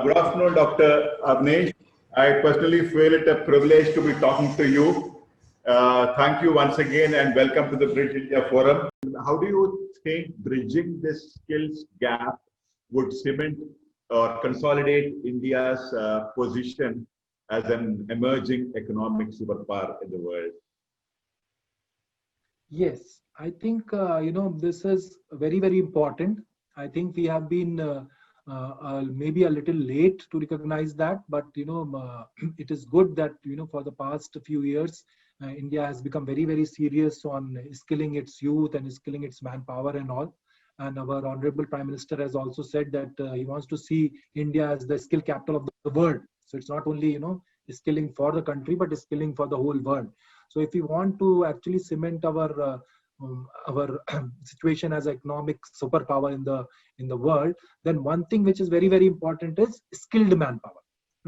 Good afternoon, Dr. Avnesh. I personally feel it a privilege to be talking to you. Thank you once again and welcome to the Bridge India Forum. How do you think bridging this skills gap would cement or consolidate India's position as an emerging economic superpower in the world? Yes, I think this is very, very important. I think we have been maybe a little late to recognize that, but it is good that for the past few years, India has become very, very serious on skilling its youth and skilling its manpower and all. And our honorable Prime Minister has also said that he wants to see India as the skill capital of the world. So it's not only skilling for the country, but skilling for the whole world. So if we want to actually cement our situation as an economic superpower in the world, then one thing which is very, very important is skilled manpower.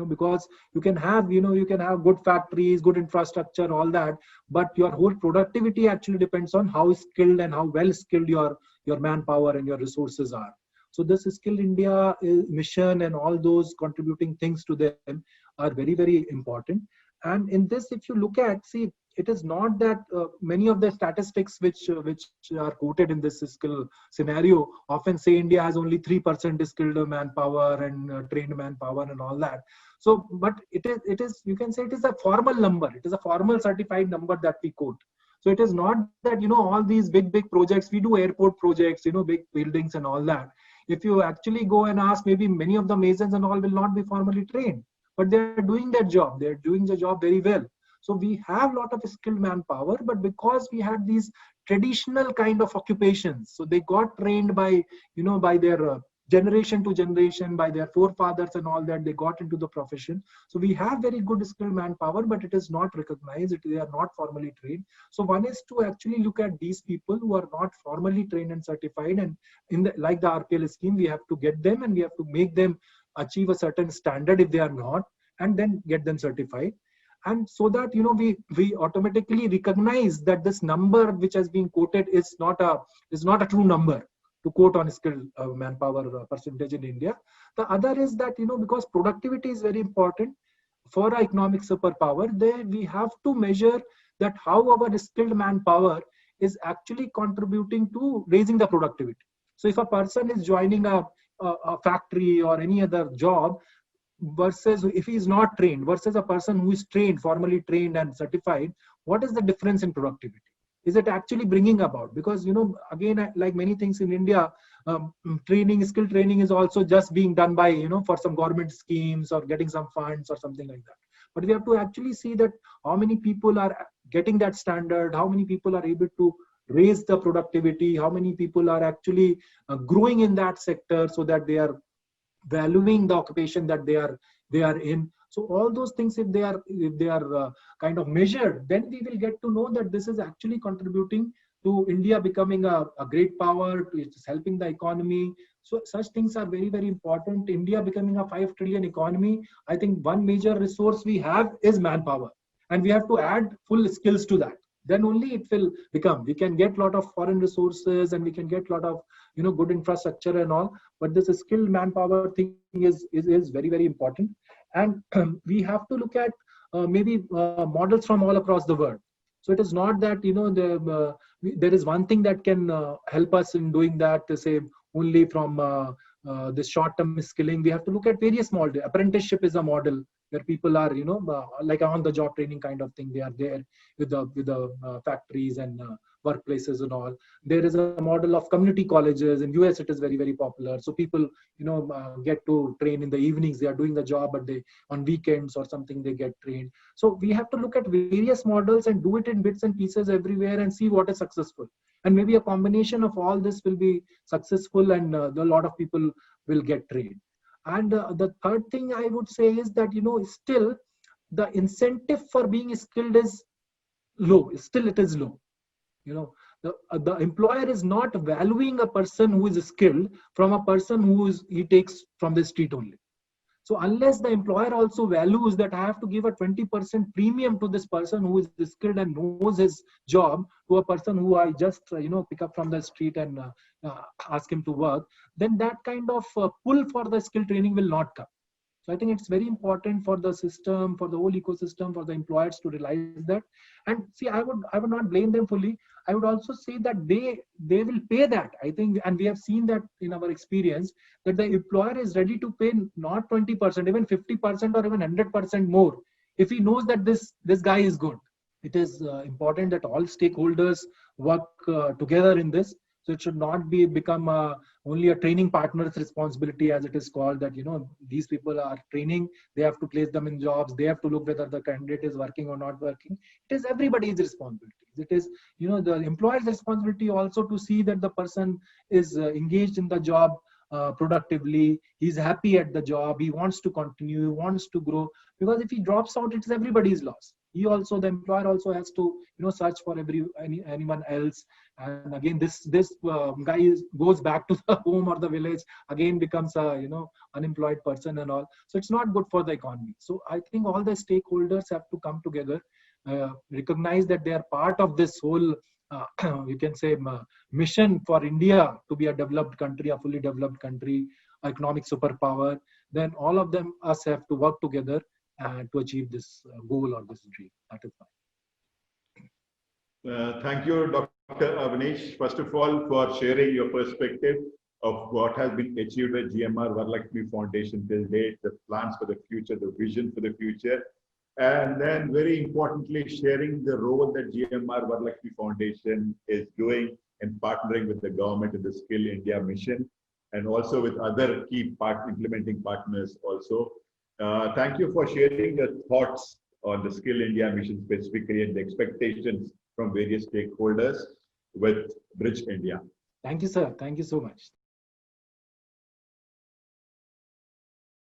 Because you can have good factories, good infrastructure, all that, but your whole productivity actually depends on how skilled and how well skilled your manpower and your resources are. So this Skill India mission and all those contributing things to them are very, very important. And in this, if you look at, see, it is not that many of the statistics which are quoted in this skill scenario often say India has only 3% skilled manpower and trained manpower and all that. So, but it is you can say it is a formal number. It is a formal certified number that we quote. So it is not that all these big projects, we do airport projects, big buildings and all that. If you actually go and ask, maybe many of the masons and all will not be formally trained, but they're doing their job. They're doing the job very well. So we have a lot of skilled manpower, but because we had these traditional kind of occupations, so they got trained by, by their generation to generation, by their forefathers and all that, they got into the profession. So we have very good skilled manpower, but it is not recognized. They are not formally trained. So one is to actually look at these people who are not formally trained and certified, and like the RPL scheme, we have to get them and we have to make them achieve a certain standard if they are not, and then get them certified. And so that we automatically recognize that this number which has been quoted is not a true number to quote on skilled manpower percentage in India. The other is that because productivity is very important for our economic superpower, there we have to measure that how our skilled manpower is actually contributing to raising the productivity. So if a person is joining a factory or any other job, versus if he is not trained, versus a person who is trained, formally trained and certified, what is the difference in productivity? Is it actually bringing about? Because again, like many things in India, skill training is also just being done by for some government schemes or getting some funds or something like that. But we have to actually see that how many people are getting that standard, how many people are able to raise the productivity, how many people are actually growing in that sector, so that they are valuing the occupation that they are in. So all those things, if they are kind of measured, then we will get to know that this is actually contributing to India becoming a great power. It's helping the economy. So such things are very, very important. India becoming a 5 trillion economy, I think one major resource we have is manpower, and we have to add full skills to that. Then only it will become. We can get a lot of foreign resources and we can get a lot of good infrastructure and all, but this skilled manpower thing is very, very important. And we have to look at maybe models from all across the world. So it is not that there is one thing that can help us in doing that, to say only from this short-term skilling. We have to look at various models. Apprenticeship is a model where people are like on-the-job training kind of thing. They are there with the factories and workplaces and all. There is a model of community colleges. In US it is very, very popular. So people get to train in the evenings. They are doing the job, but they on weekends or something they get trained. So we have to look at various models and do it in bits and pieces everywhere and see what is successful. And maybe a combination of all this will be successful, and a lot of people will get trained. And the third thing I would say is that still the incentive for being skilled is low. Still it is low. The employer is not valuing a person who is skilled from a person he takes from the street only. So unless the employer also values that I have to give a 20% premium to this person who is skilled and knows his job, to a person who I just pick up from the street and ask him to work, then that kind of pull for the skill training will not come. So I think it's very important for the system, for the whole ecosystem, for the employers to realize that. And see, I would not blame them fully. I would also say that they will pay that. I think, and we have seen that in our experience, that the employer is ready to pay not 20%, even 50% or even 100% more if he knows that this guy is good. It is important that all stakeholders work together in this. So it should not be become only a training partner's responsibility, as it is called, that these people are training, they have to place them in jobs, they have to look whether the candidate is working or not working. It is everybody's responsibility. It is the employer's responsibility also to see that the person is engaged in the job productively, he's happy at the job, he wants to continue, he wants to grow. Because if he drops out, it's everybody's loss. The employer also has to search for anyone else. And again, this guy goes back to the home or the village, again becomes a unemployed person and all. So it's not good for the economy. So I think all the stakeholders have to come together, recognize that they are part of this whole you can say mission for India to be a developed country, a fully developed country, economic superpower. Then all of us have to work together to achieve this goal or this dream. That is fine. Thank you, Dr. Avnish, first of all, for sharing your perspective of what has been achieved by GMR Varalakshmi Foundation till date, the plans for the future, the vision for the future, and then very importantly, sharing the role that GMR Varalakshmi Foundation is doing in partnering with the government in the Skill India mission, and also with other key implementing partners also. Thank you for sharing your thoughts on the Skill India mission specifically and the expectations from various stakeholders with Bridge India. Thank you, sir. Thank you so much.